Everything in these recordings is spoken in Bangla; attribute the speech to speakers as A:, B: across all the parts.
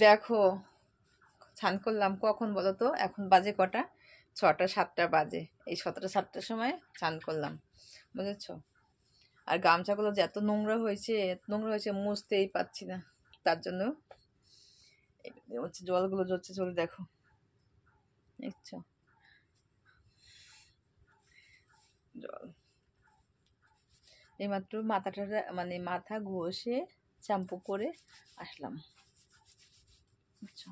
A: দেখো স্নান করলাম কখন বলো তো? এখন বাজে কটা? 6টা 7টা বাজে। এই 6টা 7টার সময় স্নান করলাম, বুঝেছো? আর গামছাগুলো যে এত নোংরা হয়েছে মুছতেই পারছি না। তার জন্য হচ্ছে জলগুলো ঝরছে, চলে দেখো, দেখছো জল। এইমাত্র মাথাটা মানে মাথা ঘষে শ্যাম্পু করে আসলাম, বুঝছো?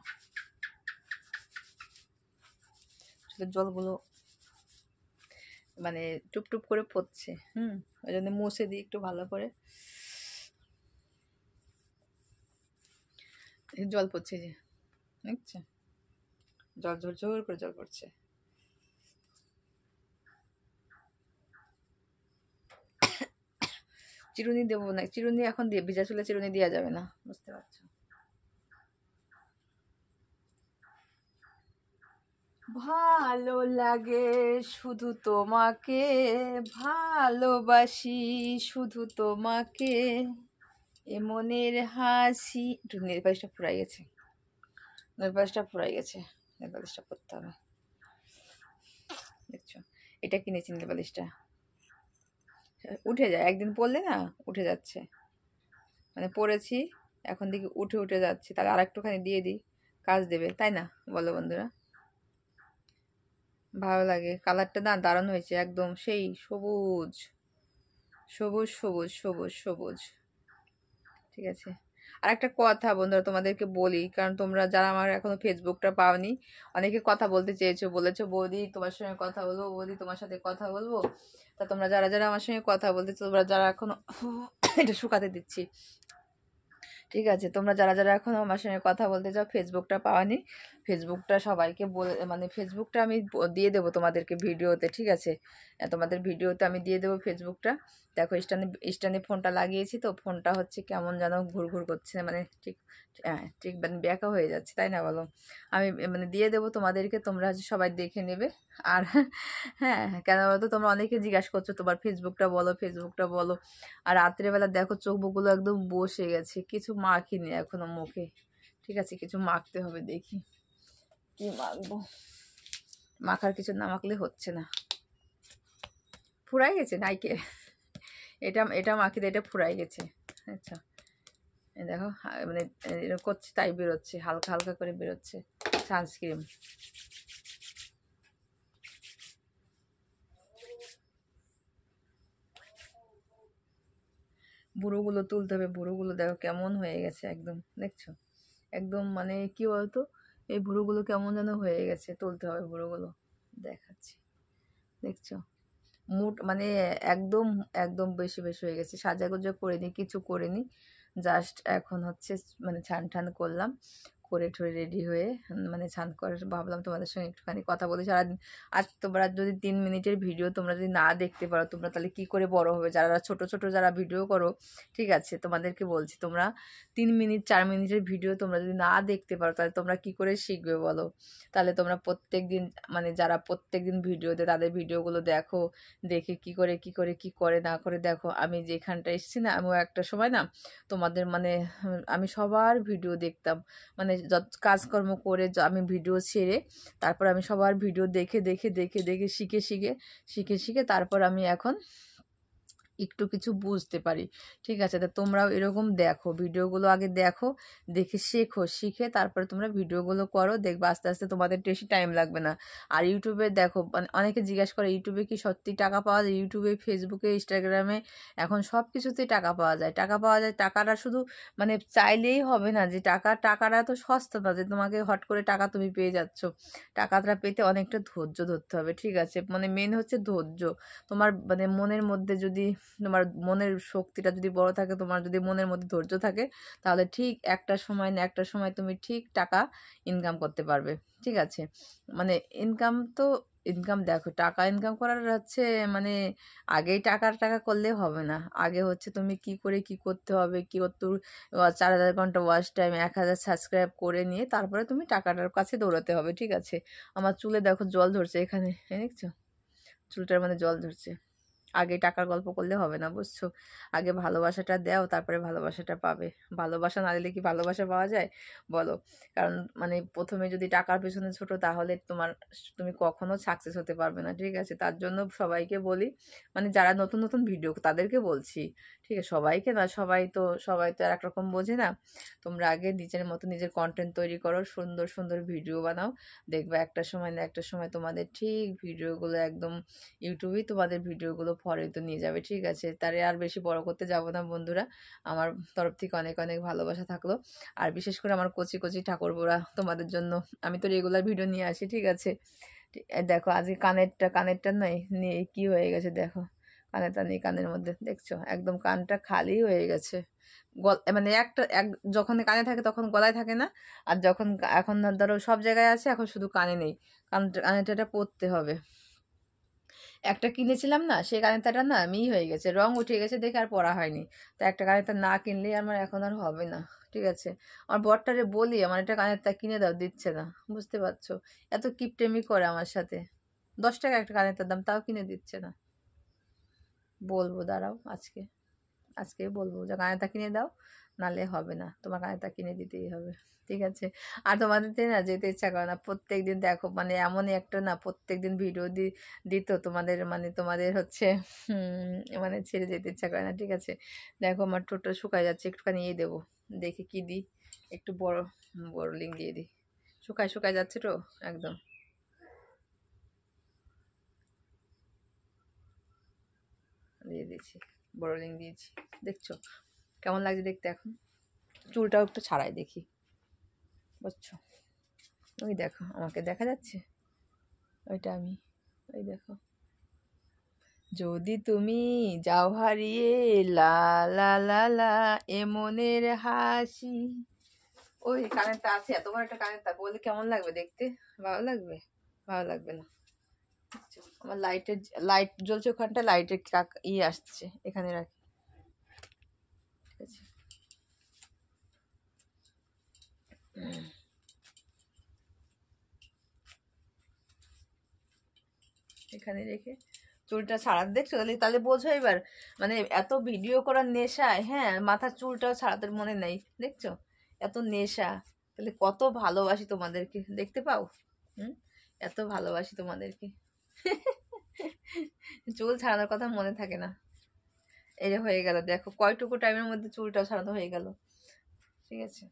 A: শুধু জলগুলো মানে টুপ টুপ করে পড়ছে। ওই জন্য মুছে দিই একটু ভালো করে। জল পড়ছে যে, দেখছো? জল ঝরঝর করে জল পড়ছে। চিরুনি দেবো না, চিরুনি এখন দিয়ে ভিজা চুলে চিরুনি দেওয়া যাবে না, বুঝতে পারছো? ভালো লাগে শুধু তোমাকে, ভালোবাসি শুধু তোমাকে, এ মনের হাসি। একটু নেল পালিশটা ফুরাই গেছে, নেল পালিশটা ফুরাই গেছে, নেল পালিশটা পরতে হবে, দেখছো? এটা কিনেছি নেল পালিশটা, উঠে যায় একদিন পরলে না, উঠে যাচ্ছে। মানে পরেছি, এখন দেখি উঠে উঠে যাচ্ছে, তাহলে আর একটুখানি দিয়ে দিই, কাজ দেবে, তাই না বলো বন্ধুরা? ভালো লাগে, কালারটা না দারুণ হয়েছে, একদম সেই সবুজ সবুজ সবুজ সবুজ সবুজ। ঠিক আছে। আর একটা কথা বন্ধুরা তোমাদেরকে বলি, কারণ তোমরা যারা আমার এখনো ফেসবুকটা পাওনি, অনেকে কথা বলতে চেয়েছো, বলেছো বৌদি তোমার সঙ্গে কথা বলবো, বৌদি তোমার সাথে কথা বলবো। তা তোমরা যারা যারা আমার সঙ্গে কথা বলতে, তোমরা যারা এখনো এটা শুকাতে দিচ্ছি, ঠিক আছে, তোমরা যারা যারা এখনো আমার সঙ্গে কথা বলতে চাও, ফেসবুকটা পাওয়ানি, ফেসবুকটা সবাইকে বলে, মানে ফেসবুকটা আমি দিয়ে দেবো তোমাদেরকে ভিডিওতে, ঠিক আছে? তোমাদের ভিডিওতে আমি দিয়ে দেবো ফেসবুকটা। দেখো স্ট্যান্ডে স্ট্যান্ডে ফোনটা লাগিয়েছি, তো ফোনটা হচ্ছে কেমন যেন ঘুরঘুর করছে, মানে ঠিক, হ্যাঁ ঠিক, মানে ব্যাকা হয়ে যাচ্ছে, তাই না বলো? আমি মানে দিয়ে দেবো তোমাদেরকে, তোমরা হচ্ছে সবাই দেখে নেবে। আর হ্যাঁ, কেন বলতো, তোমরা অনেকে জিজ্ঞাসা করছো তোমার ফেসবুকটা বলো, ফেসবুকটা বলো। আর রাত্রেবেলা দেখো চোখ মুখগুলো একদম বসে গেছে, কিছু মাখিনি এখনো মুখে, ঠিক আছে? কিছু মাখতে হবে, দেখি কি মাখবো। মাখার কিছু না মাখলে হচ্ছে না, ফুরাই গেছে নাইকে, এটা এটা মাখিতে এটা ফুরাই গেছে। আচ্ছা, এই দেখো মানে এরকম করছে তাই বেরোচ্ছে, হালকা হালকা করে বেরোচ্ছে সানস্ক্রিন। বুড়োগুলো তুলতে হবে, বুড়োগুলো দেখো কেমন হয়ে গেছে একদম, দেখছো? একদম মানে কি বলতো, এই বুড়োগুলো কেমন যেন হয়ে গেছে, তুলতে হবে বুড়োগুলো, দেখাচ্ছি, দেখছো? মুড মানে একদম একদম বেশি বেশি হয়ে গেছে, সাজাগুজো করিনি, কিছু করিনি, জাস্ট এখন হচ্ছে মানে ছান ঠান করলাম, করে ঠরে রেডি হয়ে মানে ছান করে ভাবলাম তোমাদের সঙ্গে একটুখানি কথা বলি সারাদিন। আর তোমরা যদি 3 মিনিটের ভিডিও তোমরা যদি না দেখতে পারো, তোমরা তাহলে কি করে বড় হবে? যারা ছোট ছোট যারা ভিডিও করো, ঠিক আছে, তোমাদেরকে বলছি, তোমরা 3 মিনিট 4 মিনিটের ভিডিও তোমরা যদি না দেখতে পারো, তাহলে তোমরা কি করে শিখবে বলো? তাহলে তোমরা প্রত্যেক দিন, মানে যারা প্রত্যেক দিন ভিডিও দেয় তাদের ভিডিওগুলো দেখো, দেখে কি করে কি করে কি করে না করে দেখো। আমি যেখানটা এসেছি না, আমিও একটা সময় না তোমাদের মানে আমি সবার ভিডিও দেখতাম, মানে যত কাজকর্ম করে আমি ভিডিও ছেড়ে, তারপর আমি সবার ভিডিও দেখে দেখে দেখে দেখে শিখে শিখে শিখে শিখে তারপর আমি এখন একটু কিছু বুঝতে পারি, ঠিক আছে? তা তোমরাও এরকম দেখো, ভিডিওগুলো আগে দেখো, দেখে শেখো, শিখে তারপরে তোমরা ভিডিওগুলো করো, দেখবে আস্তে আস্তে তোমাদের বেশি টাইম লাগবে না। আর ইউটিউবে দেখো, মানে অনেকে জিজ্ঞাসা করে ইউটিউবে কি সত্যি টাকা পাওয়া যায়? ইউটিউবে, ফেসবুকে, ইনস্টাগ্রামে এখন সব কিছুতেই টাকা পাওয়া যায়, টাকা পাওয়া যায়। টাকাটা শুধু মানে চাইলেই হবে না, যে টাকাটা তো সস্তা না যে তোমাকে হট করে টাকা তুমি পেয়ে যাচ্ছ। টাকাটা পেতে অনেকটা ধৈর্য ধরতে হবে, ঠিক আছে? মানে মেন হচ্ছে ধৈর্য। তোমার মানে মনের মধ্যে যদি, তোমার মনের শক্তিটা যদি বড় থাকে, তোমার যদি মনের মধ্যে ধৈর্য থাকে, তাহলে ঠিক একটা সময় না একটা সময় তুমি ঠিক টাকা ইনকাম করতে পারবে, ঠিক আছে? মানে ইনকাম তো, ইনকাম দেখো, টাকা ইনকাম করার হচ্ছে মানে আগেই টাকা টাকা করলে হবে না, আগে হচ্ছে তুমি কি করে কি করতে হবে, কি করতে 4,000 ঘন্টা ওয়াচ টাইম, 1,000 সাবস্ক্রাইব করে নিয়ে তারপরে তুমি টাকাটার কাছে দৌড়াতে হবে, ঠিক আছে? আমার চুলে দেখো জল ধরছে এখানে, দেখছো? চুলটার মানে জল ধরছে, আগে টাকার গল্প করলে হবে না, বুঝছো? আগে ভালোবাসাটা দাও, তারপরে ভালোবাসাটা পাবে। ভালোবাসা না দিলে কি ভালোবাসা পাওয়া যায় বলো? কারণ মানে প্রথমে যদি টাকার পেছনে ছোটো, তাহলে তুমি কখনো সাকসেস হতে পারবে না, ঠিক আছে? তার জন্য সবাইকে বলি, মানে যারা নতুন নতুন ভিডিও তাদেরকে বলছি, ঠিক আছে? সবাইকে না, সবাই তো আর একরকম বোঝে না। তোমরা আগে নিজের মতো নিজের কন্টেন্ট তৈরি করো, সুন্দর সুন্দর ভিডিও বানাও, দেখবে একটা সময় না একটা সময় তোমাদের ঠিক ভিডিওগুলো একদম ইউটিউবেই তোমাদের ভিডিওগুলো ফলোতে নিয়ে যাবে, ঠিক আছে? তারে আর বেশি বড় করতে যাব না বন্ধুরা। আমার তরফ থেকে অনেক অনেক ভালোবাসা থাকলো। আর বিশেষ করে আমার কচি কচি ঠাকুরবোরা, তোমাদের জন্য আমি তো রেগুলার ভিডিও নিয়ে আসি, ঠিক আছে? দেখো আজকে কানেরটা নয় নিয়ে কি হয়ে গেছে দেখো, কানেরটা নেই কানের মধ্যে, দেখছো? একদম কানটা খালি হয়ে গেছে। মানে যখন কানে থাকে তখন গলায় থাকে না, আর যখন এখন ধরো সব জায়গায় আছে, এখন শুধু কানে নেই। কানেরটা পরতে হবে। একটা কিনেছিলাম না, সেই কানেরটা না হয়ে গেছে, রং উঠে গেছে দেখে আর পরা হয়নি। তো একটা কানেরটা না কিনলে আমার এখন আর হবে না, ঠিক আছে? আমার বরটারে বলি আমার একটা কানেরটা কিনে দাও, দিচ্ছে না, বুঝতে পারছো? এত কিপটেমি করে আমার সাথে। 10 টাকা একটা কানেরটার দাম, তাও কিনে দিচ্ছে না। বলবো, দাঁড়াও, আজকেই বলবো যে কানেরটা কিনে দাও, নালে হবে না, তোমার কানেরটা কিনে দিতেই হবে, ঠিক আছে? আর তোমাদের না যেতে ইচ্ছা করে না, প্রত্যেকদিন দেখো মানে এমনই একটা না, প্রত্যেকদিন ভিডিও দিত তোমাদের, মানে তোমাদের হচ্ছে মানে ছেড়ে যেতে ইচ্ছা করে না, ঠিক আছে? দেখো আমার ঠোঁটটা শুকায় যাচ্ছে, একটুখানি ইয়ে দেবো, দেখি কি দিই, একটু বড় লিঙ্ক দিয়ে দিই। শুকায় যাচ্ছে তো একদম। দিয়ে দিয়েছি, বড় লিঙ্ক দিয়েছি, দেখছো কেমন লাগছে দেখতে? এখন চুলটাও একটু ছাড়াই দেখি, বুঝছো? ওই দেখো, আমাকে দেখা যাচ্ছে, ওইটা আমি, ওই দেখো। যদি তুমি যাও হারিয়ে, লা লা লা লা, এ মনের হাসি। ওই কানেরটা আছে, এত বড় একটা কানেরটা, বললে কেমন লাগবে দেখতে? ভালো লাগবে? ভালো লাগবে না। আমার লাইট জ্বলছে ওখানটা, লাইটের আসছে, এখানে রাখি, ঠিক আছে? এখানে রেখে চুলটা ছাড়াতে, দেখছো? তাহলে তাহলে বোঝো এবার, মানে এত ভিডিও করার নেশায়, হ্যাঁ, মাথার চুলটাও ছাড়াতে মনে নেই, দেখছো? এত নেশা, তাহলে কত ভালোবাসি তোমাদেরকে, দেখতে পাও? হুম, এত ভালোবাসি তোমাদেরকে। চুল ছাড়ানোর কথা মনে থাকে না। এই যে হয়ে গেল, দেখো কয়টুকু টাইমের মধ্যে চুলটাও ছাড়ানো হয়ে গেল, ঠিক আছে?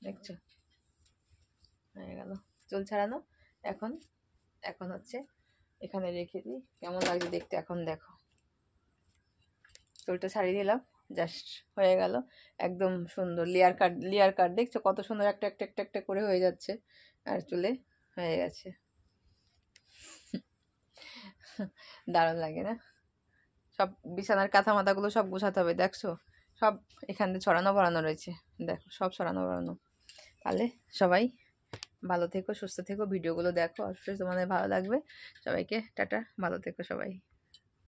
A: দেখছো, হয়ে গেল চুল ছাড়ানো। এখন এখন হচ্ছে এখানে রেখে দিই, কেমন লাগছে দেখতে এখন দেখো। চুলটা ছাড়িয়ে দিলাম, জাস্ট হয়ে গেল একদম সুন্দর লেয়ার কাট, দেখছো কত সুন্দর, একটা একটা একটা একটা করে হয়ে যাচ্ছে, আর চুলে হয়ে গেছে। দারুণ লাগে না? সব বিছানার কাঁথা মাথাগুলো সব গোছাতে হবে, দেখছো? সব এখান দিয়ে ছড়ানো বড়ানো রয়েছে, দেখো সব ছড়ানো বড়ানো। তাহলে সবাই ভালো থেকো, সুস্থ থেকো, ভিডিওগুলো দেখো, অবশ্যই তোমাদের ভালো লাগবে। সবাইকে টাটা, ভালো থেকো সবাই।